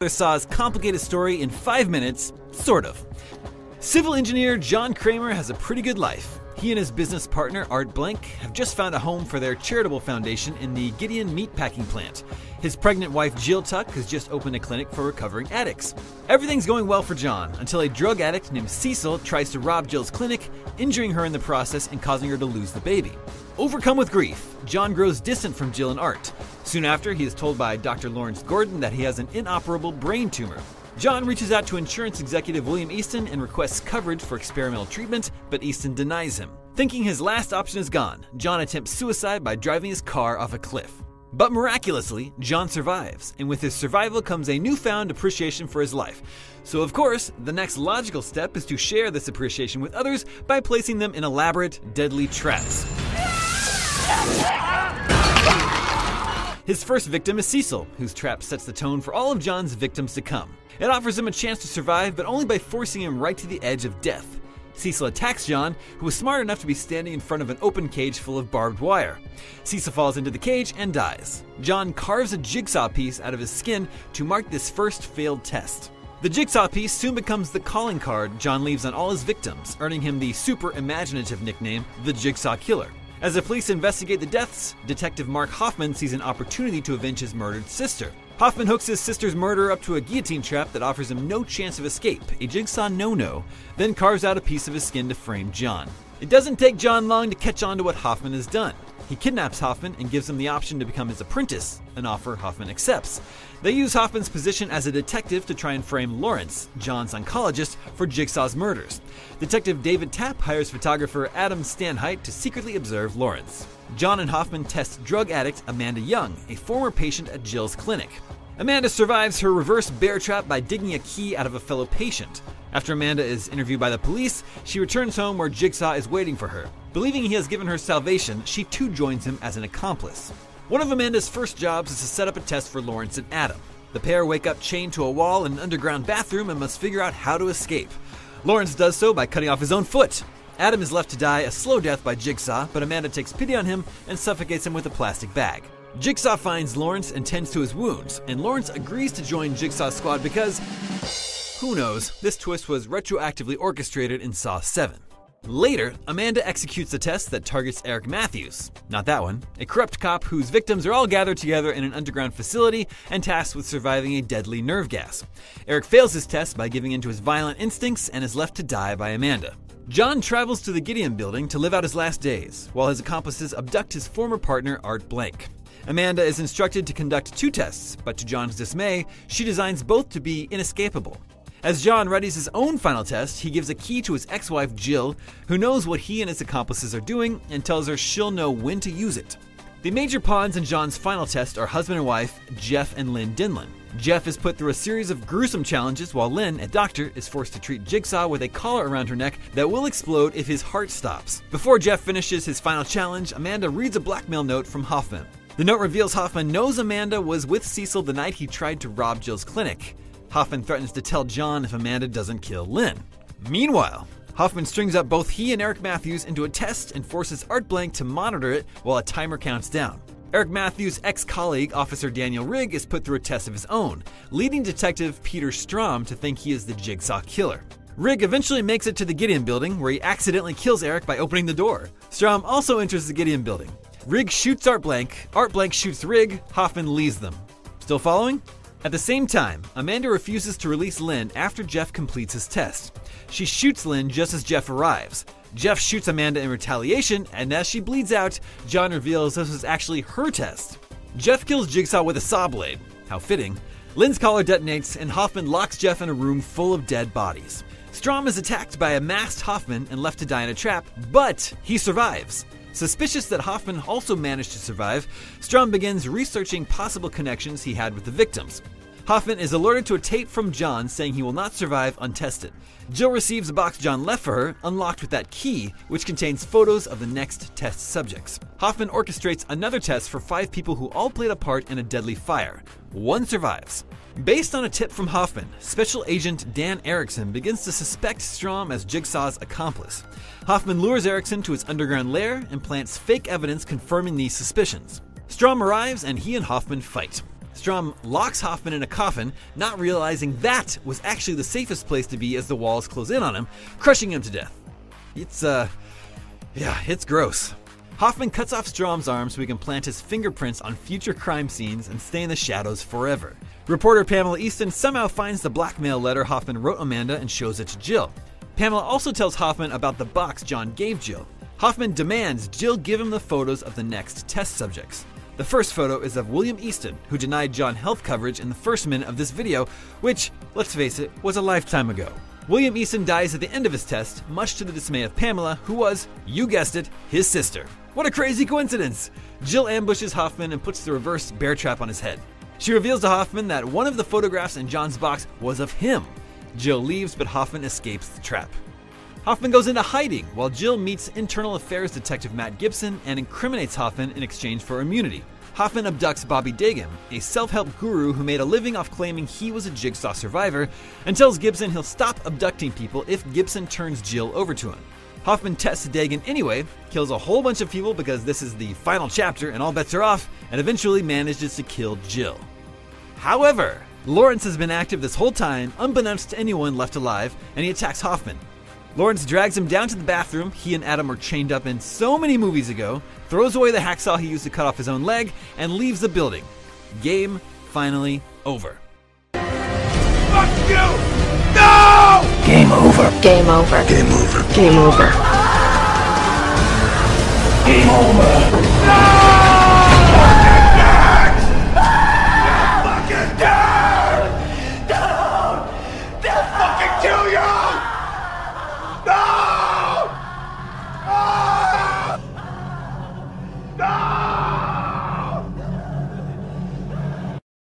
Saw's complicated story in 5 minutes, sort of. Civil engineer John Kramer has a pretty good life. He and his business partner Art Blank have just found a home for their charitable foundation in the Gideon meatpacking plant. His pregnant wife Jill Tuck has just opened a clinic for recovering addicts. Everything's going well for John until a drug addict named Cecil tries to rob Jill's clinic, injuring her in the process and causing her to lose the baby. Overcome with grief, John grows distant from Jill and Art. Soon after, he is told by Dr. Lawrence Gordon that he has an inoperable brain tumor. John reaches out to insurance executive William Easton and requests coverage for experimental treatment, but Easton denies him. Thinking his last option is gone, John attempts suicide by driving his car off a cliff. But miraculously, John survives, and with his survival comes a newfound appreciation for his life. So of course, the next logical step is to share this appreciation with others by placing them in elaborate, deadly traps. His first victim is Cecil, whose trap sets the tone for all of John's victims to come. It offers him a chance to survive, but only by forcing him right to the edge of death. Cecil attacks John, who was smart enough to be standing in front of an open cage full of barbed wire. Cecil falls into the cage and dies. John carves a jigsaw piece out of his skin to mark this first failed test. The jigsaw piece soon becomes the calling card John leaves on all his victims, earning him the super imaginative nickname, the Jigsaw Killer. As the police investigate the deaths, Detective Mark Hoffman sees an opportunity to avenge his murdered sister. Hoffman hooks his sister's murderer up to a guillotine trap that offers him no chance of escape, a jigsaw no-no, then carves out a piece of his skin to frame John. It doesn't take John long to catch on to what Hoffman has done. He kidnaps Hoffman and gives him the option to become his apprentice, an offer Hoffman accepts. They use Hoffman's position as a detective to try and frame Lawrence, John's oncologist, for Jigsaw's murders. Detective David Tapp hires photographer Adam Stanheidt to secretly observe Lawrence. John and Hoffman test drug addict Amanda Young, a former patient at Jill's clinic. Amanda survives her reverse bear trap by digging a key out of a fellow patient. After Amanda is interviewed by the police, she returns home where Jigsaw is waiting for her. Believing he has given her salvation, she too joins him as an accomplice. One of Amanda's first jobs is to set up a test for Lawrence and Adam. The pair wake up chained to a wall in an underground bathroom and must figure out how to escape. Lawrence does so by cutting off his own foot. Adam is left to die a slow death by Jigsaw, but Amanda takes pity on him and suffocates him with a plastic bag. Jigsaw finds Lawrence and tends to his wounds, and Lawrence agrees to join Jigsaw's squad because, who knows, this twist was retroactively orchestrated in Saw 7. Later, Amanda executes a test that targets Eric Matthews, not that one, a corrupt cop whose victims are all gathered together in an underground facility and tasked with surviving a deadly nerve gas. Eric fails his test by giving in to his violent instincts and is left to die by Amanda. John travels to the Gideon building to live out his last days, while his accomplices abduct his former partner Art Blank. Amanda is instructed to conduct 2 tests, but to John's dismay, she designs both to be inescapable. As John readies his own final test, he gives a key to his ex-wife Jill, who knows what he and his accomplices are doing and tells her she'll know when to use it. The major pawns in John's final test are husband and wife, Jeff and Lynn Dinlan. Jeff is put through a series of gruesome challenges while Lynn, a doctor, is forced to treat Jigsaw with a collar around her neck that will explode if his heart stops. Before Jeff finishes his final challenge, Amanda reads a blackmail note from Hoffman. The note reveals Hoffman knows Amanda was with Cecil the night he tried to rob Jill's clinic. Hoffman threatens to tell John if Amanda doesn't kill Lynn. Meanwhile, Hoffman strings up both he and Eric Matthews into a test and forces Art Blank to monitor it while a timer counts down. Eric Matthews' ex-colleague, Officer Daniel Rigg, is put through a test of his own, leading Detective Peter Strom to think he is the Jigsaw Killer. Rigg eventually makes it to the Gideon building, where he accidentally kills Eric by opening the door. Strom also enters the Gideon building. Rigg shoots Art Blank shoots Rigg, Hoffman leaves them. Still following? At the same time, Amanda refuses to release Lynn after Jeff completes his test. She shoots Lynn just as Jeff arrives. Jeff shoots Amanda in retaliation, and as she bleeds out, John reveals this was actually her test. Jeff kills Jigsaw with a saw blade. How fitting. Lynn's collar detonates, and Hoffman locks Jeff in a room full of dead bodies. Strom is attacked by a masked Hoffman and left to die in a trap, but he survives. Suspicious that Hoffman also managed to survive, Strom begins researching possible connections he had with the victims. Hoffman is alerted to a tape from John saying he will not survive untested. Jill receives a box John left for her, unlocked with that key, which contains photos of the next test subjects. Hoffman orchestrates another test for 5 people who all played a part in a deadly fire. 1 survives. Based on a tip from Hoffman, Special Agent Dan Erickson begins to suspect Strom as Jigsaw's accomplice. Hoffman lures Erickson to his underground lair and plants fake evidence confirming these suspicions. Strom arrives and he and Hoffman fight. Strom locks Hoffman in a coffin, not realizing that was actually the safest place to be as the walls close in on him, crushing him to death. It's gross. Hoffman cuts off Strom's arm so he can plant his fingerprints on future crime scenes and stay in the shadows forever. Reporter Pamela Easton somehow finds the blackmail letter Hoffman wrote Amanda and shows it to Jill. Pamela also tells Hoffman about the box John gave Jill. Hoffman demands Jill give him the photos of the next test subjects. The first photo is of William Easton, who denied John health coverage in the first minute of this video, which, let's face it, was a lifetime ago. William Easton dies at the end of his test, much to the dismay of Pamela, who was, you guessed it, his sister. What a crazy coincidence! Jill ambushes Hoffman and puts the reverse bear trap on his head. She reveals to Hoffman that one of the photographs in John's box was of him. Jill leaves, but Hoffman escapes the trap. Hoffman goes into hiding while Jill meets Internal Affairs Detective Matt Gibson and incriminates Hoffman in exchange for immunity. Hoffman abducts Bobby Dagan, a self-help guru who made a living off claiming he was a Jigsaw survivor, and tells Gibson he'll stop abducting people if Gibson turns Jill over to him. Hoffman tests Dagan anyway, kills a whole bunch of people because this is the final chapter and all bets are off, and eventually manages to kill Jill. However, Lawrence has been active this whole time, unbeknownst to anyone left alive, and he attacks Hoffman. Lawrence drags him down to the bathroom he and Adam were chained up in so many movies ago, throws away the hacksaw he used to cut off his own leg, and leaves the building. Game finally over. Fuck you! No! Game over. Game over. Game over. Game over. Game over.